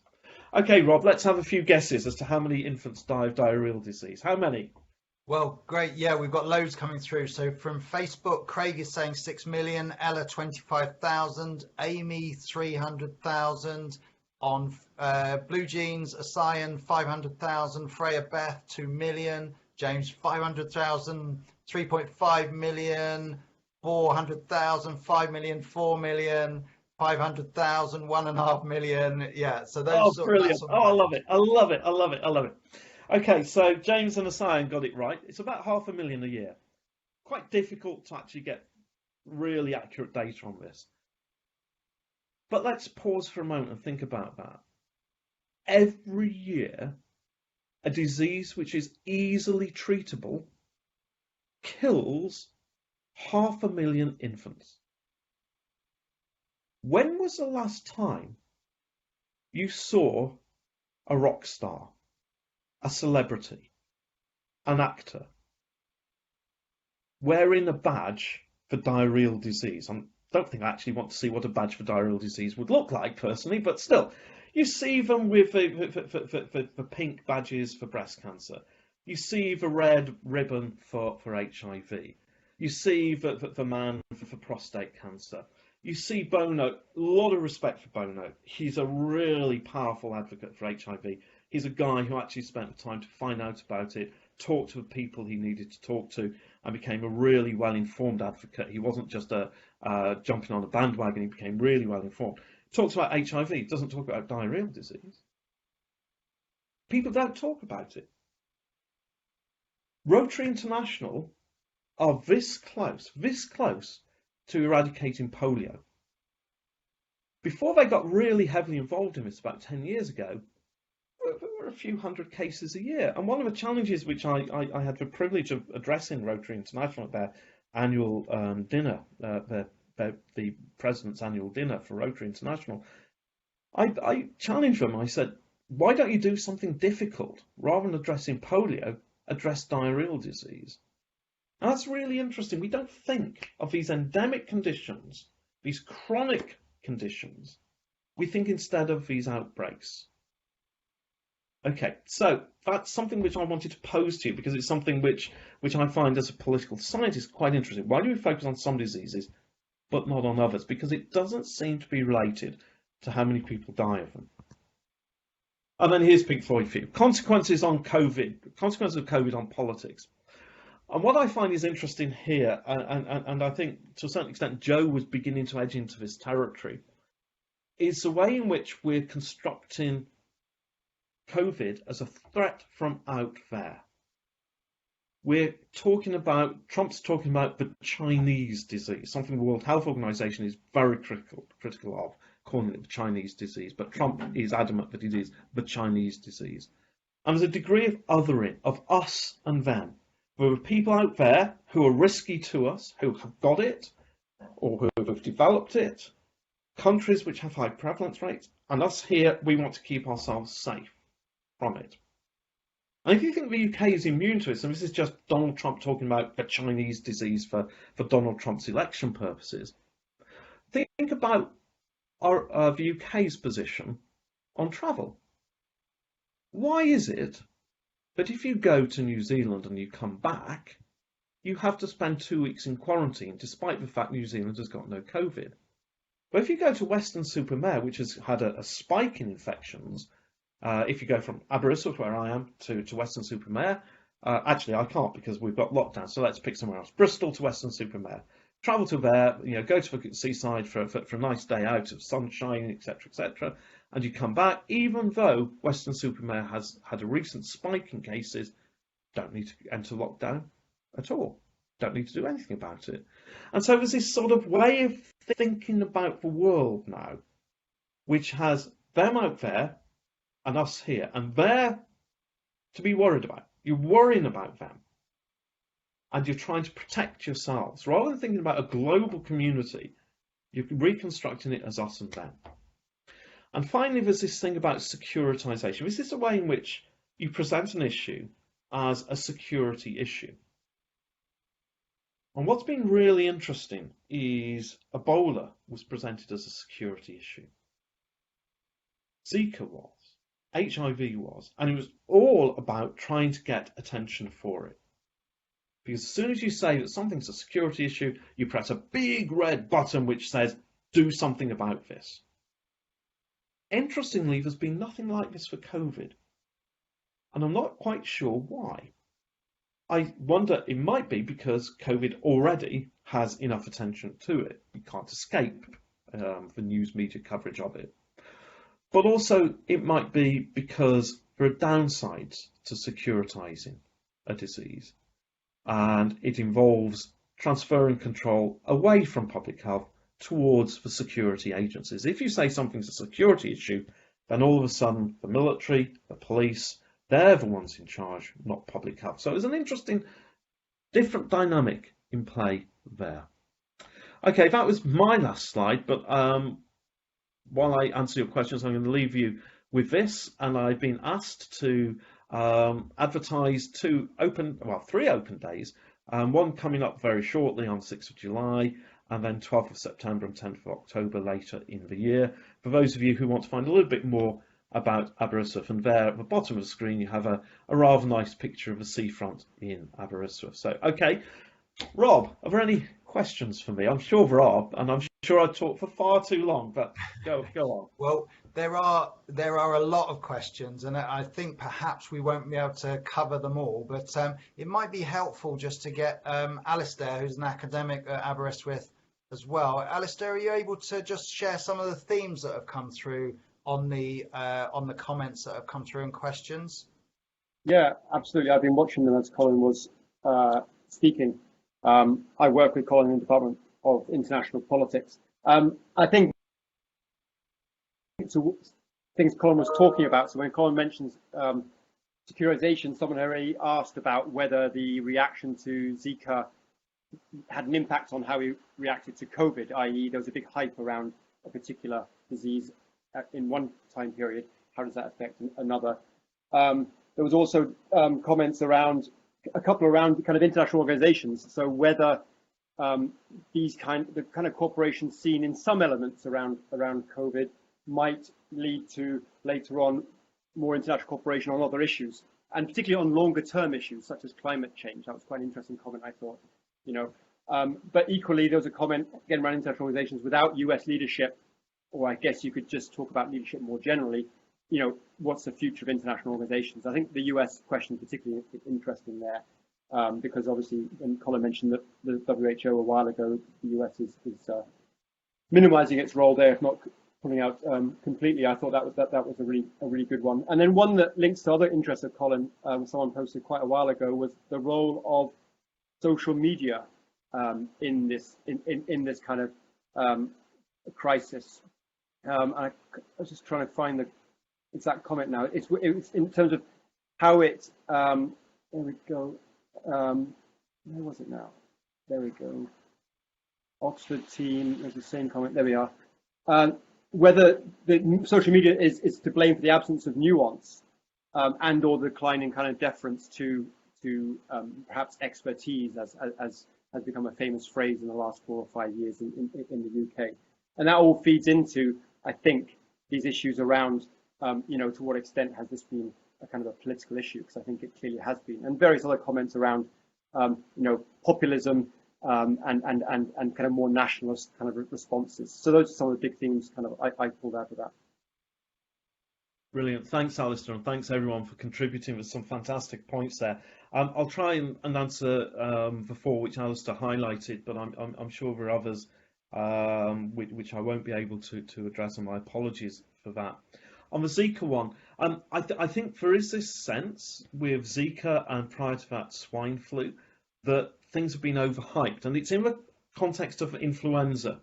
Okay, Rob, let's have a few guesses as to how many infants die of diarrheal disease. How many? Well, great. Yeah, we've got loads coming through. So from Facebook, Craig is saying 6 million, Ella 25,000, Amy 300,000. On Blue Jeans, Asayan 500,000, Freya Beth 2 million, James 500,000, 3.5 million, 400,000, 5 million, 4 million, 500,000, 1.5 million. Yeah, so those. Oh, brilliant! Oh, I love it! I love it! I love it! I love it! Okay, so James and Asayan got it right. It's about 500,000 a year. Quite difficult to actually get really accurate data on this. But let's pause for a moment and think about that. Every year, a disease which is easily treatable kills 500,000 infants. When was the last time you saw a rock star, a celebrity, an actor wearing a badge for diarrheal disease? I don't think I actually want to see what a badge for diarrheal disease would look like personally, but still, you see them with the pink badges for breast cancer. You see the red ribbon for HIV. You see the man for prostate cancer. You see Bono, a lot of respect for Bono. He's a really powerful advocate for HIV. He's a guy who actually spent the time to find out about it, talk to the people he needed to talk to, and became a really well-informed advocate. He wasn't just jumping on a bandwagon, he became really well-informed. Talks about HIV, doesn't talk about diarrheal disease. People don't talk about it. Rotary International are this close to eradicating polio. Before they got really heavily involved in this about 10 years ago, there were a few hundred cases a year. And one of the challenges which I had the privilege of addressing Rotary International at their annual dinner, the president's annual dinner for Rotary International, I challenged them. I said, why don't you do something difficult? Rather than addressing polio, address diarrheal disease. And that's really interesting. We don't think of these endemic conditions, these chronic conditions. We think instead of these outbreaks. Okay, so that's something which I wanted to pose to you because it's something which I find as a political scientist quite interesting. Why do we focus on some diseases but not on others? Because it doesn't seem to be related to how many people die of them. And then here's Pink Floyd for you. Consequences of COVID on politics. And what I find is interesting here, and I think to a certain extent Joe was beginning to edge into this territory, is the way in which we're constructing COVID as a threat from out there. We're talking about, Trump's talking about the Chinese disease, something the World Health Organization is very critical of, calling it the Chinese disease, but Trump is adamant that it is the Chinese disease. And there's a degree of othering, of us and them. There are people out there who are risky to us, who have got it, or who have developed it, countries which have high prevalence rates, and us here, we want to keep ourselves safe from it. And if you think the UK is immune to it, and this is just Donald Trump talking about the Chinese disease for Donald Trump's election purposes, think about the UK's position on travel. Why is it that if you go to New Zealand and you come back, you have to spend 2 weeks in quarantine, despite the fact New Zealand has got no COVID? But if you go to Western-super-Mare, which has had a spike in infections, If you go from Aberystwyth, where I am, to Weston-super-Mare, actually I can't because we've got lockdown, so let's pick somewhere else. Bristol to Weston-super-Mare. Travel to there, go to the seaside for a nice day out of sunshine, etc., etc., and you come back. Even though Weston-super-Mare has had a recent spike in cases, don't need to enter lockdown at all. Don't need to do anything about it. And so there's this sort of way of thinking about the world now, which has them out there and us here, and they're to be worried about. You're worrying about them, and you're trying to protect yourselves. Rather than thinking about a global community, you're reconstructing it as us and them. And finally, there's this thing about securitization. This is a way in which you present an issue as a security issue. And what's been really interesting is Ebola was presented as a security issue. Zika was. HIV was. And it was all about trying to get attention for it. Because as soon as you say that something's a security issue, you press a big red button which says, do something about this. Interestingly, there's been nothing like this for COVID. And I'm not quite sure why. I wonder, it might be because COVID already has enough attention to it. You can't escape the news media coverage of it. But also, it might be because there are downsides to securitizing a disease. And it involves transferring control away from public health towards the security agencies. If you say something's a security issue, then all of a sudden the military, the police, they're the ones in charge, not public health. So there's an interesting, different dynamic in play there. Okay, that was my last slide, but while I answer your questions, I'm going to leave you with this, and I've been asked to advertise three open days, one coming up very shortly on 6th of July, and then 12th of September and 10th of October later in the year. For those of you who want to find a little bit more about Aberystwyth, and there at the bottom of the screen you have a rather nice picture of the seafront in Aberystwyth. So, okay, Rob, are there any questions for me? I'm sure there are, and I'm sure I talked for far too long, but go on. Well, there are a lot of questions, and I think perhaps we won't be able to cover them all, but it might be helpful just to get Alistair, who's an academic at Aberystwyth as well. Alistair, are you able to just share some of the themes that have come through on the comments that have come through and questions? Yeah, absolutely. I've been watching them as Colin was speaking. I work with Colin in the Department of International Politics. I think to things Colin was talking about, so when Colin mentions securitization, someone already asked about whether the reaction to Zika had an impact on how we reacted to COVID, i.e. there was a big hype around a particular disease in one time period. How does that affect another? There was also comments around a couple around kind of international organizations. So whether the kind of cooperation seen in some elements around COVID might lead to later on more international cooperation on other issues, and particularly on longer term issues such as climate change. That was quite an interesting comment, I thought. But equally, there was a comment again around international organizations without US leadership, or I guess you could just talk about leadership more generally. What's the future of international organizations? I think the US question is particularly interesting there, because obviously, when Colin mentioned that the WHO a while ago, the US is minimizing its role there, if not pulling out completely. I thought that was a really good one. And then one that links to other interests of Colin, someone posted quite a while ago, was the role of social media in this kind of crisis. I was just trying to find the exact comment now. It's in terms of how it. There we go. Where was it now? There we go. Oxford team. There's the same comment. There we are. Whether the social media is to blame for the absence of nuance and or the declining kind of deference to perhaps expertise, as has become a famous phrase in the last 4 or 5 years in the UK. And that all feeds into, I think, these issues around, to what extent has this been a kind of a political issue? Because I think it clearly has been. And various other comments around, populism and kind of more nationalist kind of responses. So those are some of the big themes kind of I pulled out of that. Brilliant. Thanks, Alistair, and thanks everyone for contributing with some fantastic points there. I'll try and answer the four which Alistair highlighted, but I'm sure there are others which I won't be able to address, and my apologies for that. On the Zika one, I think there is this sense with Zika and prior to that swine flu that things have been overhyped, and it's in the context of influenza.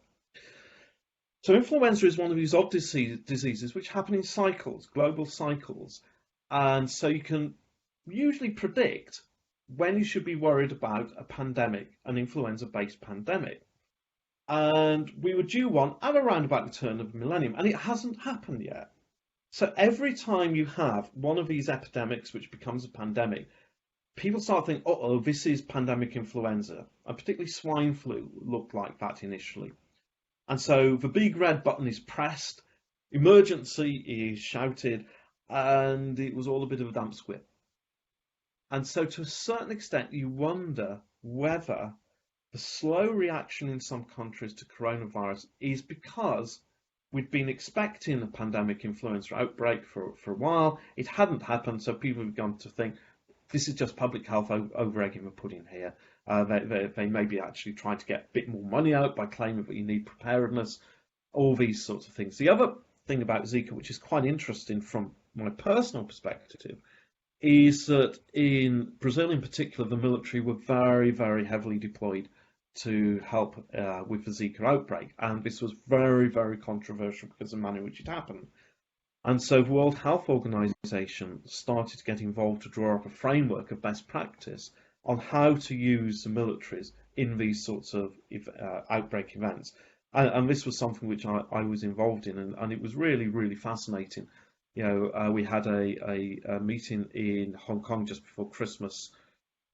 So influenza is one of these odd diseases which happen in cycles, global cycles, and so you can usually predict when you should be worried about a pandemic, an influenza-based pandemic. And we were due one at around about the turn of the millennium, and it hasn't happened yet. So every time you have one of these epidemics which becomes a pandemic, people start thinking, uh-oh, this is pandemic influenza, and particularly swine flu looked like that initially. And so the big red button is pressed, emergency is shouted, and it was all a bit of a damp squib. And so to a certain extent, you wonder whether the slow reaction in some countries to coronavirus is because we'd been expecting a pandemic influenza outbreak for a while. It hadn't happened, so people have begun to think, this is just public health over-egging the pudding here. They may be actually trying to get a bit more money out by claiming that you need preparedness, all these sorts of things. The other thing about Zika, which is quite interesting from my personal perspective, is that in Brazil in particular, the military were very, very heavily deployed to help with the Zika outbreak. And this was very, very controversial because of the manner in which it happened. And so the World Health Organization started to get involved to draw up a framework of best practice on how to use the militaries in these sorts of outbreak events. And this was something which I was involved in, and it was really, really fascinating. You know, we had a meeting in Hong Kong just before Christmas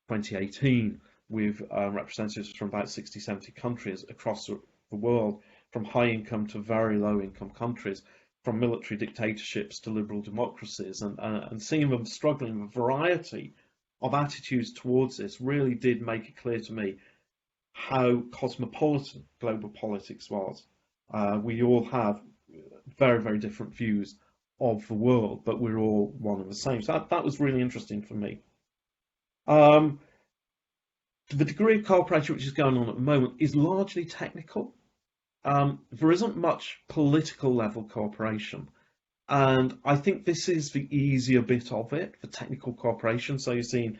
2018 with representatives from about 60, 70 countries across the world, from high income to very low income countries, from military dictatorships to liberal democracies, and seeing them struggling with a variety of attitudes towards this really did make it clear to me how cosmopolitan global politics was. We all have very, very different views of the world, but we're all one and the same. So that was really interesting for me. The degree of cooperation which is going on at the moment is largely technical. There isn't much political level cooperation. And I think this is the easier bit of it, the technical cooperation. So you're seeing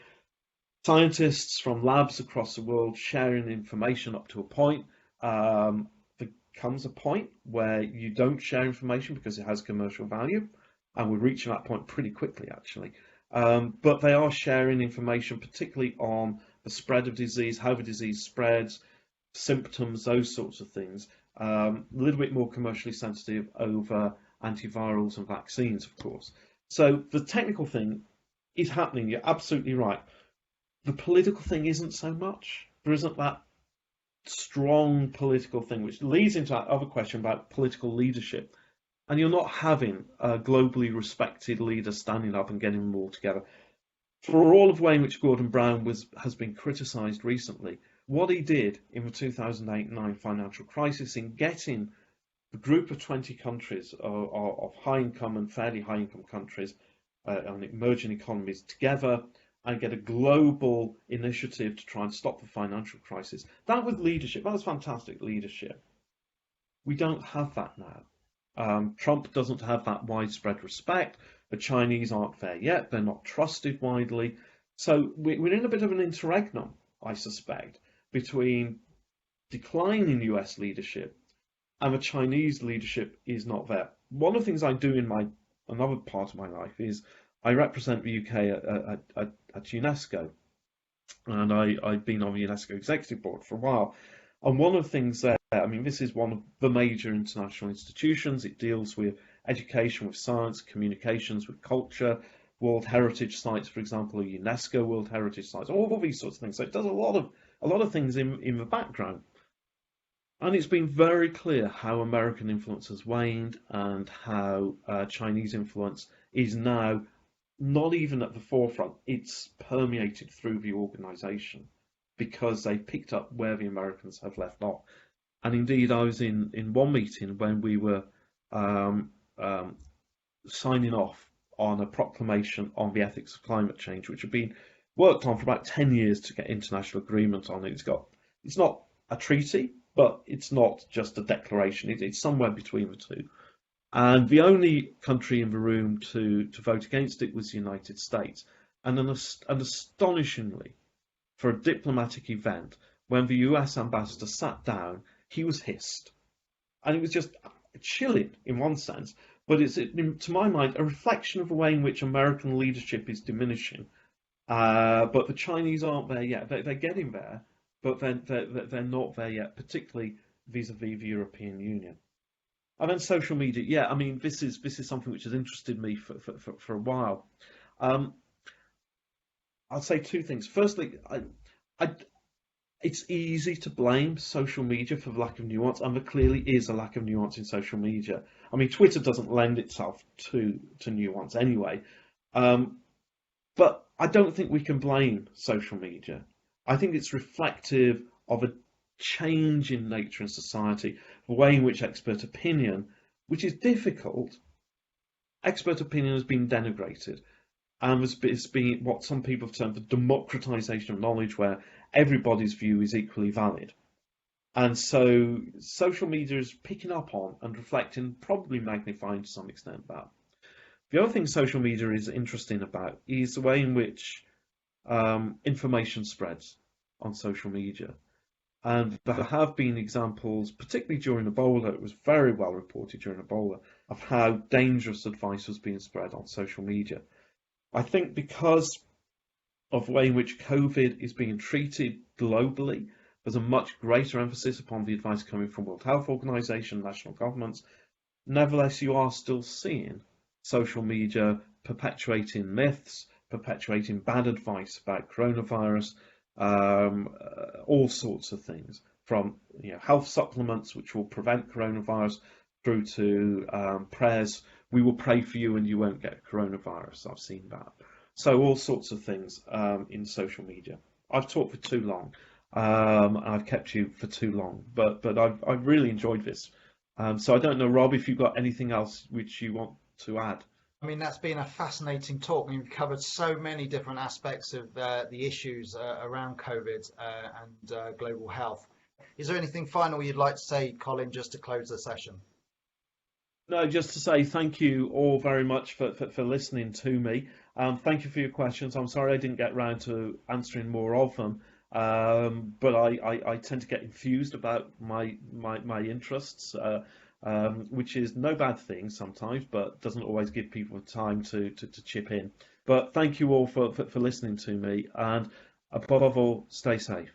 scientists from labs across the world sharing information up to a point. There comes a point where you don't share information because it has commercial value. And we're reaching that point pretty quickly, actually. But they are sharing information, particularly on the spread of disease, how the disease spreads, symptoms, those sorts of things. A little bit more commercially sensitive over antivirals and vaccines, of course. So the technical thing is happening. You're absolutely right. The political thing isn't so much. There isn't that strong political thing, which leads into that other question about political leadership. And you're not having a globally respected leader standing up and getting them all together. For all of the way in which Gordon Brown has been criticised recently, what he did in the 2008-9 financial crisis in getting the group of 20 countries of high-income and fairly high-income countries and emerging economies together and get a global initiative to try and stop the financial crisis. That was leadership. That was fantastic leadership. We don't have that now. Trump doesn't have that widespread respect. The Chinese aren't there yet. They're not trusted widely. So we're in a bit of an interregnum, I suspect, between declining US leadership and the Chinese leadership is not there. One of the things I do in another part of my life is I represent the UK at UNESCO, and I've been on the UNESCO Executive Board for a while. And one of the things there, I mean, this is one of the major international institutions. It deals with education, with science, communications, with culture, World Heritage Sites, for example, or UNESCO World Heritage Sites, all of these sorts of things. So it does a lot of things in the background. And it's been very clear how American influence has waned and how Chinese influence is now not even at the forefront. It's permeated through the organization because they picked up where the Americans have left off. And indeed, I was in one meeting when we were signing off on a proclamation on the ethics of climate change, which had been worked on for about 10 years to get international agreement on it. It's not a treaty, but it's not just a declaration. It's somewhere between the two. And the only country in the room to vote against it was the United States. And astonishingly, for a diplomatic event, when the US ambassador sat down, he was hissed. And it was just chilling in one sense, but it's, to my mind, a reflection of the way in which American leadership is diminishing. But the Chinese aren't there yet. They're getting there, but they're not there yet, particularly vis-a-vis the European Union. And then social media. Yeah, I mean, this is something which has interested me for a while. I'll say two things. Firstly, it's easy to blame social media for the lack of nuance, and there clearly is a lack of nuance in social media. I mean, Twitter doesn't lend itself to nuance anyway. But I don't think we can blame social media. I think it's reflective of a change in nature and society, the way in which expert opinion, which is difficult, expert opinion has been denigrated. And it's been what some people have termed the democratization of knowledge, where everybody's view is equally valid. And so social media is picking up on and reflecting, probably magnifying to some extent, that. The other thing social media is interesting about is the way in which information spreads on social media. And there have been examples, particularly during Ebola, it was very well reported during Ebola, of how dangerous advice was being spread on social media. I think because of the way in which COVID is being treated globally, there's a much greater emphasis upon the advice coming from World Health Organization, national governments. Nevertheless, you are still seeing social media perpetuating myths, perpetuating bad advice about coronavirus, all sorts of things, from health supplements which will prevent coronavirus through to prayers. We will pray for you and you won't get coronavirus. I've seen that. So all sorts of things in social media. I've talked for too long. I've kept you for too long, but I've really enjoyed this. So I don't know, Rob, if you've got anything else which you want to add. I mean, that's been a fascinating talk. We've covered so many different aspects of the issues around COVID and global health. Is there anything final you'd like to say, Colin, just to close the session? No, just to say thank you all very much for listening to me. Thank you for your questions. I'm sorry I didn't get round to answering more of them, but I tend to get enthused about my interests, which is no bad thing sometimes, but doesn't always give people time to chip in. But thank you all for listening to me, and above all, stay safe.